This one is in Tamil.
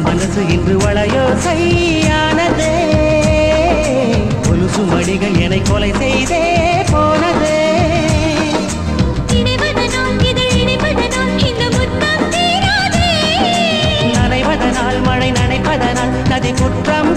மனசு இன்று வளையோசையானதே கொலுசு மடிகள் என்னை கொலை செய்தே போனதே நனைவதனால் மழை நனைப்பதனால் நதி குற்றம்